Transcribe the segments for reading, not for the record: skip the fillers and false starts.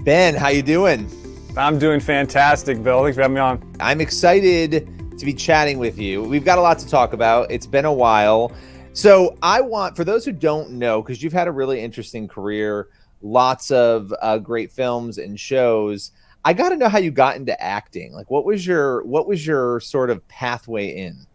Ben, how you doing? I'm doing fantastic, Bill. Thanks for having me on. I'm excited to be chatting with you. We've got a lot to talk about. It's been a while. So I want, for those who don't know, because you've had a really interesting career, lots of great films and shows, I got to know how you got into acting. Like, what was your sort of pathway in?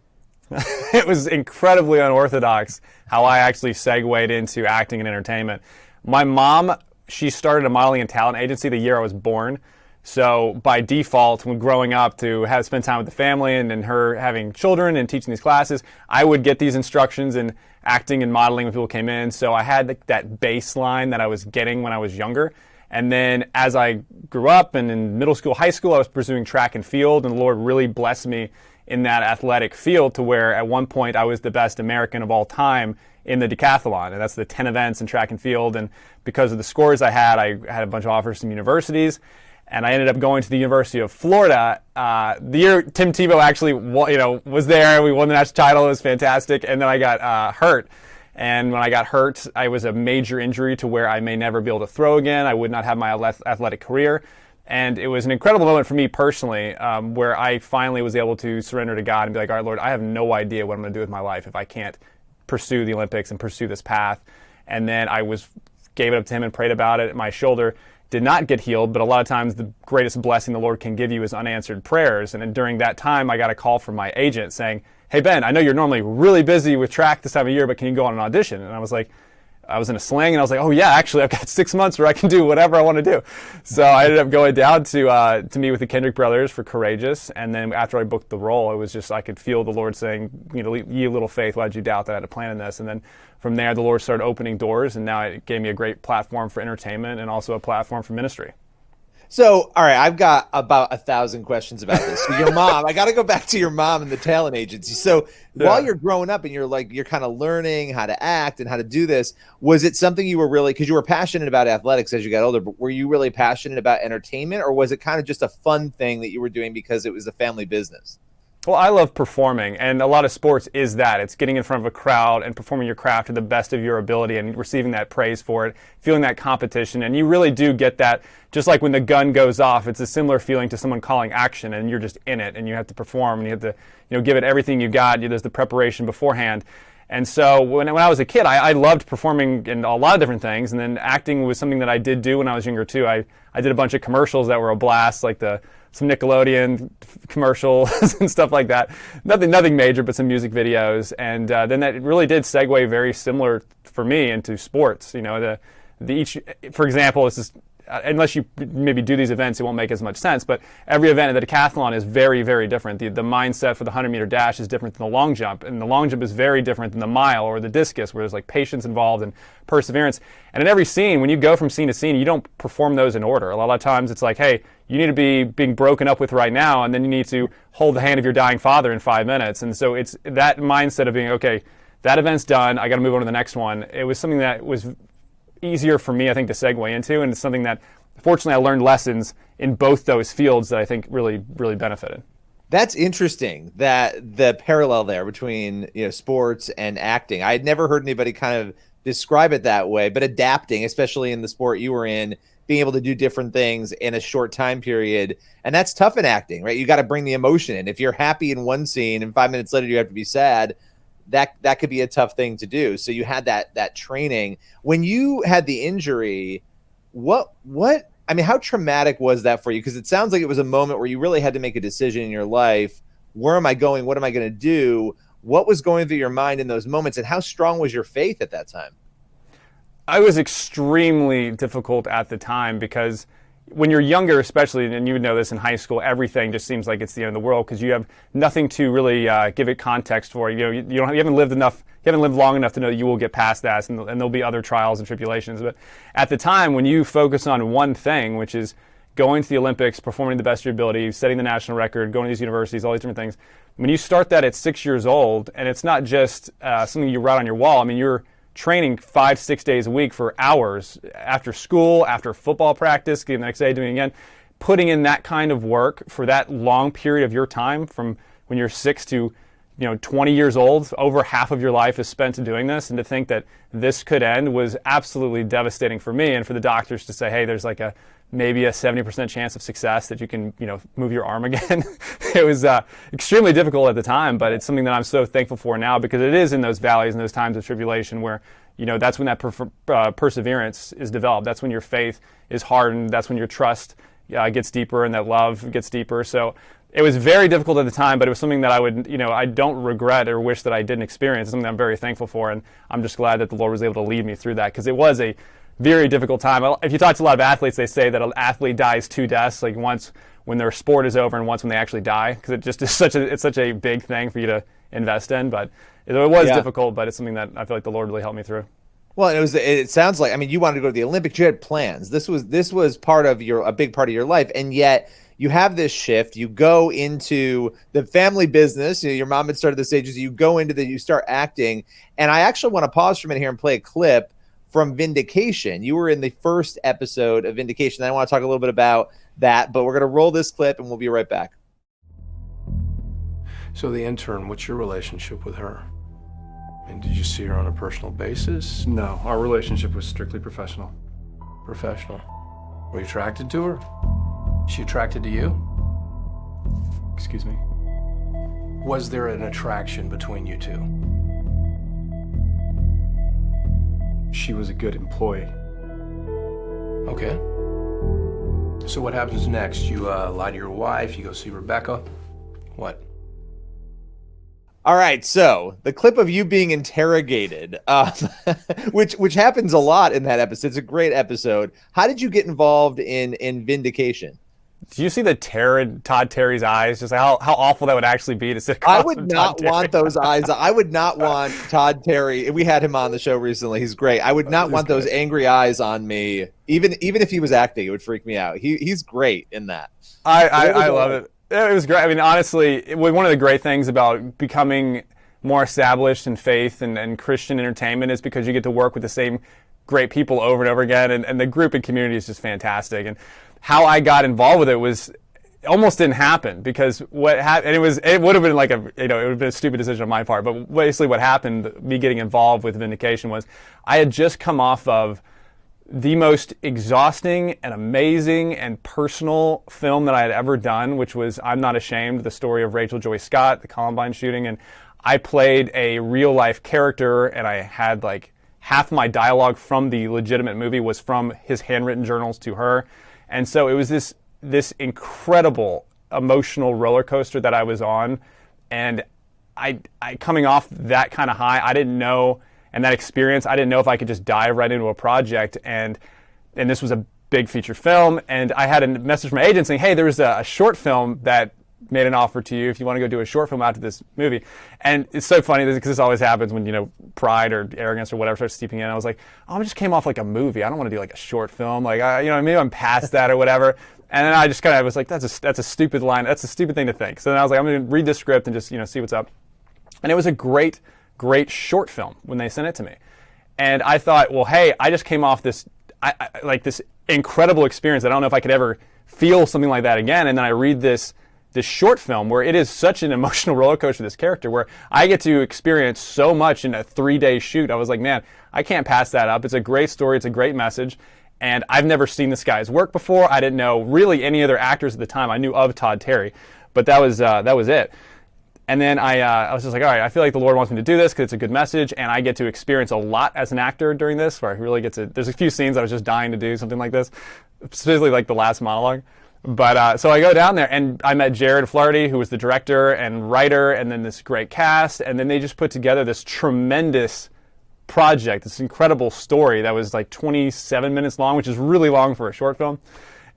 It was incredibly unorthodox how I actually segued into acting and entertainment. My mom, she started a modeling and talent agency the year I was born. So by default, when growing up to have spend time with the family and her having children and teaching these classes, I would get these instructions in acting and modeling when people came in. So I had that baseline that I was getting when I was younger. And then as I grew up and in middle school, high school, I was pursuing track and field, and the Lord really blessed me in that athletic field to where at one point I was the best American of all time in the decathlon, and that's the 10 events in track and field. And because of the scores I had a bunch of offers from universities, and I ended up going to the University of Florida. The year Tim Tebow actually was there, we won the national title. It was fantastic, and then I got hurt. And when I got hurt, I was a major injury to where I may never be able to throw again. I would not have my athletic career. And it was an incredible moment for me personally, where I finally was able to surrender to God and be like, all right, Lord, I have no idea what I'm going to do with my life if I can't pursue the Olympics and pursue this path. And then gave it up to him and prayed about it. My shoulder did not get healed, but a lot of times the greatest blessing the Lord can give you is unanswered prayers. And then during that time, I got a call from my agent saying, hey, Ben, I know you're normally really busy with track this time of year, but can you go on an audition? And I was in a sling, and I was like, oh yeah, actually I've got 6 months where I can do whatever I want to do. So I ended up going down to meet with the Kendrick brothers for Courageous. And then after I booked the role, it was just, I could feel the Lord saying, ye little faith, why did you doubt that I had a plan in this? And then from there, the Lord started opening doors, and now it gave me a great platform for entertainment and also a platform for ministry. So, all right, I've got about 1,000 questions about this. So your mom, I got to go back to your mom and the talent agency. So while you're growing up and you're kind of learning how to act and how to do this, was it something you were really, because you were passionate about athletics as you got older, but were you really passionate about entertainment, or was it kind of just a fun thing that you were doing because it was a family business? Well, I love performing, and a lot of sports is that. It's getting in front of a crowd and performing your craft to the best of your ability and receiving that praise for it, feeling that competition, and you really do get that. Just like when the gun goes off, it's a similar feeling to someone calling action, and you're just in it, and you have to perform, and you have to give it everything you got. There's the preparation beforehand. And so when I was a kid, I loved performing in a lot of different things, and then acting was something that I did do when I was younger too. I did a bunch of commercials that were a blast, like some Nickelodeon commercials and stuff like that. Nothing major, but some music videos. And then that really did segue very similar for me into sports. For example, this is, unless you maybe do these events, it won't make as much sense. But every event at the decathlon is very, very different. The mindset for the 100-meter dash is different than the long jump. And the long jump is very different than the mile or the discus, where there's like patience involved and perseverance. And in every scene, when you go from scene to scene, you don't perform those in order. A lot of times it's like, hey, you need to be being broken up with right now, and then you need to hold the hand of your dying father in 5 minutes. And so it's that mindset of being, okay, that event's done, I got to move on to the next one. It was something that was easier for me, I think, to segue into, and it's something that, fortunately, I learned lessons in both those fields that I think really, really benefited. That's interesting, that the parallel there between sports and acting. I had never heard anybody kind of describe it that way, but adapting, especially in the sport you were in, being able to do different things in a short time period. And that's tough in acting, right? You got to bring the emotion in. If you're happy in one scene and 5 minutes later you have to be sad, that could be a tough thing to do. So you had that training. When you had the injury, how traumatic was that for you? Because it sounds like it was a moment where you really had to make a decision in your life. Where am I going? What am I going to do? What was going through your mind in those moments, and how strong was your faith at that time? I was extremely difficult at the time, because when you're younger, especially, and you would know this in high school, everything just seems like it's the end of the world because you have nothing to really give it context for. You haven't lived long enough to know that you will get past that, and there'll be other trials and tribulations. But at the time, when you focus on one thing, which is going to the Olympics, performing the best of your ability, setting the national record, going to these universities, all these different things, when you start that at 6 years old, and it's not just something you write on your wall. I mean, you're training 5-6 days a week for hours after school, after football practice, getting the next day, doing it again, putting in that kind of work for that long period of your time from when you're 6 to 20 years old, over half of your life is spent doing this, and to think that this could end was absolutely devastating for me. And for the doctors to say, hey, there's like maybe a 70% chance of success that you can, move your arm again. It was extremely difficult at the time, but it's something that I'm so thankful for now, because it is in those valleys and those times of tribulation where, that's when that perseverance is developed. That's when your faith is hardened. That's when your trust gets deeper and that love gets deeper. So it was very difficult at the time, but it was something that I don't regret or wish that I didn't experience. It's something that I'm very thankful for, and I'm just glad that the Lord was able to lead me through that, because it was a very difficult time. If you talk to a lot of athletes, they say that an athlete dies 2 deaths, like once when their sport is over and once when they actually die, because it just is such a big thing for you to invest in. But it was difficult, but it's something that I feel like the Lord really helped me through. Well, it sounds like, you wanted to go to the Olympics, you had plans. This was a big part of your life, and yet you have this shift. You go into the family business. Your mom had started the stages. You go into you start acting. And I actually want to pause for a minute here and play a clip from Vindication. You were in the first episode of Vindication. I want to talk a little bit about that, but we're going to roll this clip and we'll be right back. So the intern, what's your relationship with her? And did you see her on a personal basis? No, our relationship was strictly professional. Professional. Were you attracted to her? She attracted to you? Excuse me? Was there an attraction between you two? She was a good employee. Okay. So what happens next? You lie to your wife, you go see Rebecca. What? All right, so the clip of you being interrogated, which happens a lot in that episode. It's a great episode. How did you get involved in Vindication? Do you see the terror in Todd Terry's eyes? Just how awful that would actually be to sit across I would not want those eyes. I would not want Todd Terry. We had him on the show recently. He's great. I would not want those angry eyes on me. Even if he was acting, it would freak me out. He's great in that. I love it. It was great. Honestly, one of the great things about becoming more established in faith and Christian entertainment is because you get to work with the same great people over and over again, and the group and community is just fantastic. And how I got involved with it was almost didn't happen, because what happened, and it would have been like it would have been a stupid decision on my part, but basically what happened, me getting involved with Vindication, was I had just come off of the most exhausting and amazing and personal film that I had ever done, which was I'm Not Ashamed, the story of Rachel Joy Scott, the Columbine shooting. And I played a real life character, and I had like half my dialogue from the legitimate movie was from his handwritten journals to her. And so it was this incredible emotional roller coaster that I was on. And I coming off that kind of high, I didn't know, and that experience, I didn't know if I could just dive right into a project. And this was a big feature film. And I had a message from my agent saying, hey, there's a short film that made an offer to you if you want to go do a short film after this movie. And it's so funny because this always happens when, pride or arrogance or whatever starts seeping in. I was like, oh, I just came off like a movie. I don't want to do like a short film. Like, maybe I'm past that or whatever. And then I just kind of was like, that's a stupid line. That's a stupid thing to think. So then I was like, I'm going to read this script and just, see what's up. And it was a great short film when they sent it to me. And I thought, well, hey, I just came off this incredible experience. I don't know if I could ever feel something like that again. And then I read this short film where it is such an emotional roller coaster for this character, where I get to experience so much in a 3-day shoot. I was like, man, I can't pass that up. It's a great story. It's a great message. And I've never seen this guy's work before. I didn't know really any other actors at the time. I knew of Todd Terry, but that was it. And then I was just like, all right, I feel like the Lord wants me to do this because it's a good message, and I get to experience a lot as an actor during this, where I really get to, there's a few scenes I was just dying to do something like this, specifically like the last monologue. But so I go down there, and I met Jared Flaherty, who was the director and writer, and then this great cast, and then they just put together this tremendous project, this incredible story that was like 27 minutes long, which is really long for a short film.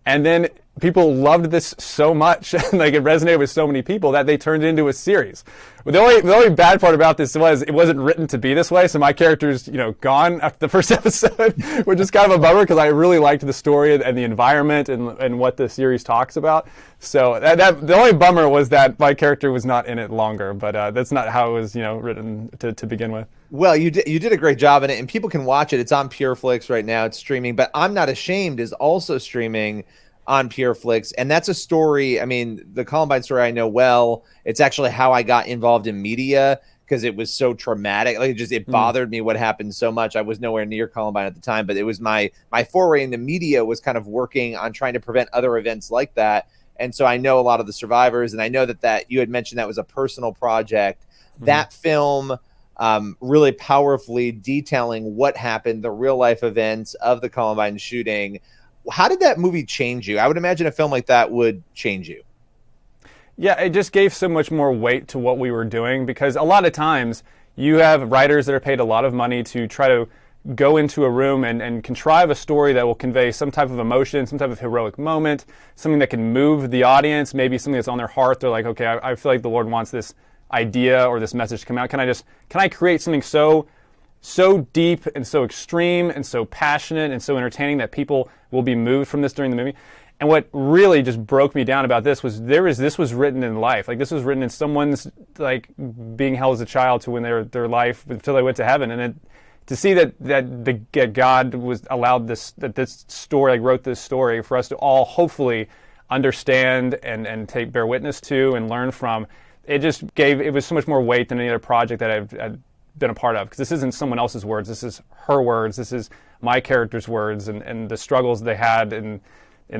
And then people loved this so much, like it resonated with so many people that they turned it into a series. But the only bad part about this was it wasn't written to be this way, so my character's gone after the first episode, which is kind of a bummer because I really liked the story and the environment and what the series talks about. So the only bummer was that my character was not in it longer, but that's not how it was written to begin with. Well, you did a great job in it, and people can watch it. It's on Pure Flix right now. It's streaming, but I'm Not Ashamed is also streaming on Pure Flix, and that's a story. I mean, the Columbine story I know well. It's actually how I got involved in media because it was so traumatic. Like it bothered me what happened so much. I was nowhere near Columbine at the time, but it was my foray into media was kind of working on trying to prevent other events like that. And so I know a lot of the survivors, and I know that you had mentioned that was a personal project. That film really powerfully detailing what happened, the real life events of the Columbine shooting. How did that movie change you? I would imagine a film like that would change you. Yeah, it just gave so much more weight to what we were doing, because a lot of times you have writers that are paid a lot of money to try to go into a room and contrive a story that will convey some type of emotion, some type of heroic moment, something that can move the audience, maybe something that's on their heart. They're like, okay, I feel like the Lord wants this idea or this message to come out. Can I create something so deep and so extreme and so passionate and so entertaining that people will be moved from this during the movie? And what really just broke me down about this was this was written in life. Like, this was written in someone's, like, being held as a child to when their life until they went to heaven. And to see that God was allowed this story, like, wrote this story for us to all hopefully understand and bear witness to and learn from. It was so much more weight than any other project that I've been a part of, because this isn't someone else's words. This is her words. This is my character's words and the struggles they had in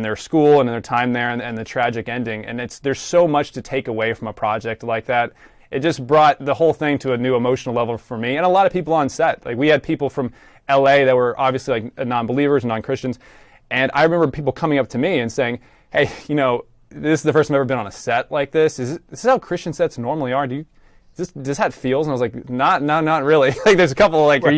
their school and in their time there, and the tragic ending. And there's so much to take away from a project like that. It just brought the whole thing to a new emotional level for me and a lot of people on set. Like, we had people from LA that were obviously like non-believers, non-Christians, and I remember people coming up to me and saying, hey, this is the first time I've ever been on a set like this. This is how Christian sets normally are. Does that feels? And I was like, not really. Like, there's a couple, like, where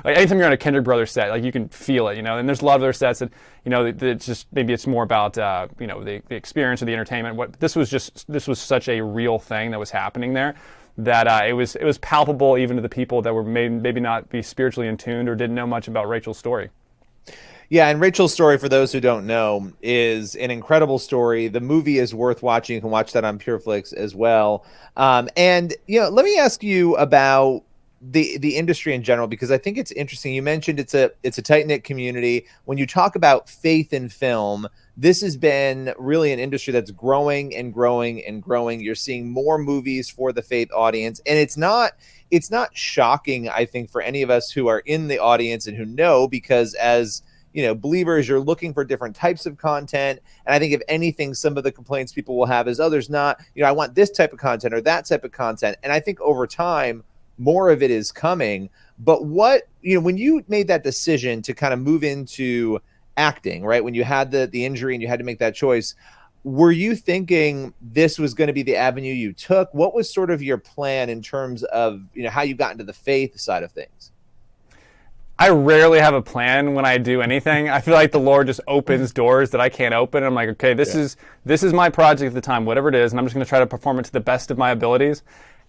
like, anytime you're on a Kendrick Brothers set, like, you can feel it, and there's a lot of other sets that, it's just, maybe it's more about, the experience or the entertainment. This was such a real thing that was happening there that it was palpable even to the people that were maybe not be spiritually in tuned or didn't know much about Rachel's story. Yeah, and Rachel's story, for those who don't know, is an incredible story. The movie is worth watching. You can watch that on Pure Flix as well. And let me ask you about the industry in general, because I think it's interesting. You mentioned it's a tight-knit community. When you talk about faith in film, this has been really an industry that's growing and growing and growing. You're seeing more movies for the faith audience, and it's not shocking, I think, for any of us who are in the audience and who know, because as believers, you're looking for different types of content. And I think, if anything, some of the complaints people will have is, oh, there's not, I want this type of content or that type of content. And I think over time, more of it is coming. But when you made that decision to kind of move into acting, right, when you had the injury and you had to make that choice, were you thinking this was going to be the avenue you took? What was sort of your plan in terms of, how you got into the faith side of things? I rarely have a plan when I do anything. I feel like the Lord just opens doors that I can't open. I'm like, okay, this is my project at the time, whatever it is, and I'm just going to try to perform it to the best of my abilities.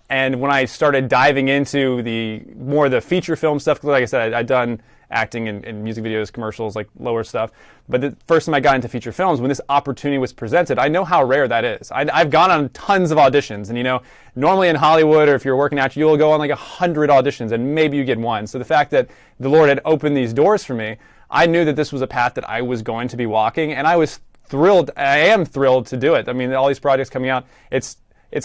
And when I started diving into the feature film stuff, like I said, I'd done acting in music videos, commercials, like lower stuff. But the first time I got into feature films, when this opportunity was presented, I know how rare that is. I've gone on tons of auditions, and normally in Hollywood, or if you're a working actor, you'll go on like 100 auditions and maybe you get one. So the fact that the Lord had opened these doors for me, I knew that this was a path that I was going to be walking, and I was thrilled. I am thrilled to do it. I mean, all these projects coming out, it's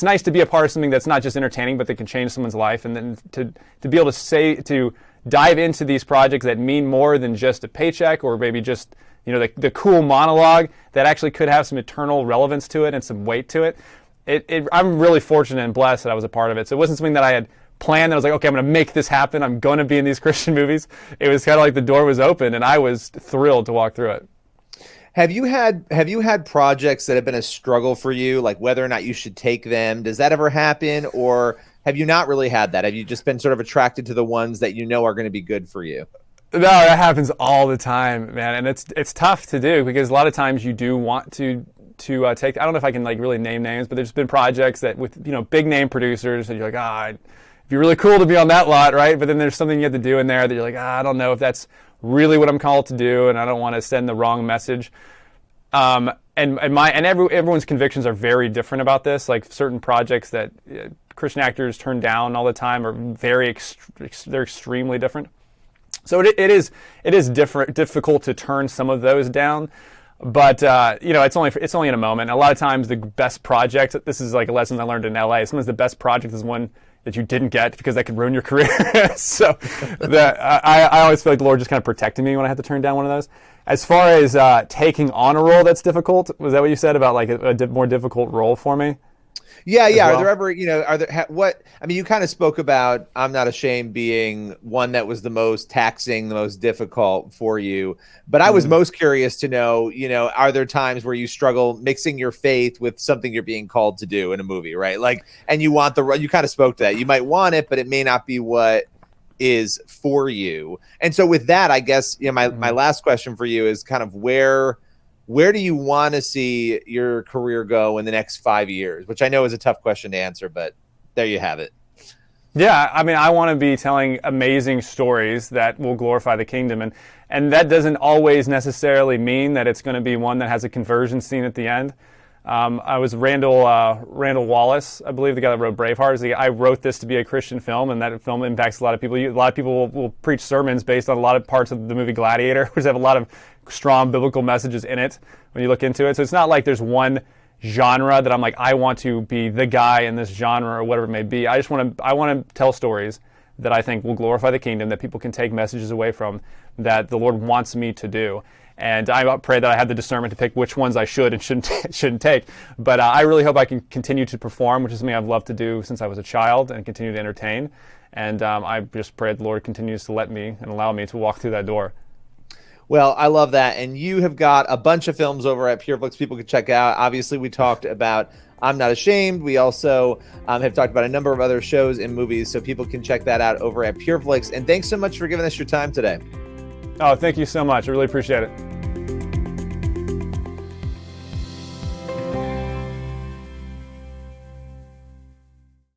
nice to be a part of something that's not just entertaining, but that can change someone's life, and then to be able to dive into these projects that mean more than just a paycheck, or maybe just the cool monologue that actually could have some eternal relevance to it and some weight to it. I'm really fortunate and blessed that I was a part of it. So it wasn't something that I had planned. That I was like, okay, I'm going to make this happen. I'm going to be in these Christian movies. It was kind of like the door was open, and I was thrilled to walk through it. Have you had projects that have been a struggle for you, like whether or not you should take them? Does that ever happen, or have you not really had that? Have you just been sort of attracted to the ones that are going to be good for you? No, that happens all the time, man, and it's tough to do, because a lot of times you do want to take. I don't know if I can like really name names, but there's been projects that with big name producers, and you're like, it'd be really cool to be on that lot, right? But then there's something you have to do in there that you're like, I don't know if that's really what I'm called to do, and I don't want to send the wrong message. Everyone's convictions are very different about this. Like, certain projects that Christian actors turn down all the time are they're extremely different. So it is difficult to turn some of those down. But it's only in a moment. A lot of times, the best project. This is like a lesson I learned in LA. Sometimes the best project is one that you didn't get because that could ruin your career. So I always feel like the Lord just kind of protecting me when I had to turn down one of those. As far as taking on a role that's difficult, was that what you said about like a more difficult role for me? Yeah. Well? Are there ever, you kind of spoke about I'm Not Ashamed being one that was the most taxing, the most difficult for you. But I was most curious to know, are there times where you struggle mixing your faith with something you're being called to do in a movie, right? Like, and you want you kind of spoke to that. You might want it, but it may not be what is for you. And so with that, I guess, my last question for you is kind of where do you want to see your career go in the next 5 years? Which I know is a tough question to answer, but there you have it. Yeah, I want to be telling amazing stories that will glorify the kingdom, and that doesn't always necessarily mean that it's going to be one that has a conversion scene at the end. I was Randall Wallace, I believe, the guy that wrote Braveheart. I wrote this to be a Christian film, and that film impacts a lot of people. A lot of people will preach sermons based on a lot of parts of the movie Gladiator, which have a lot of strong biblical messages in it when you look into it. So it's not like there's one genre that I'm like, I want to be the guy in this genre or whatever it may be. I want to tell stories that I think will glorify the kingdom, that people can take messages away from, that the Lord wants me to do. And I pray that I have the discernment to pick which ones I should and shouldn't take. But I really hope I can continue to perform, which is something I've loved to do since I was a child, and continue to entertain. And I just pray the Lord continues to let me and allow me to walk through that door. Well, I love that. And you have got a bunch of films over at Pure Flix people can check out. Obviously, we talked about I'm Not Ashamed. We also have talked about a number of other shows and movies, so people can check that out over at Pure Flix. And thanks so much for giving us your time today. Oh, thank you so much. I really appreciate it.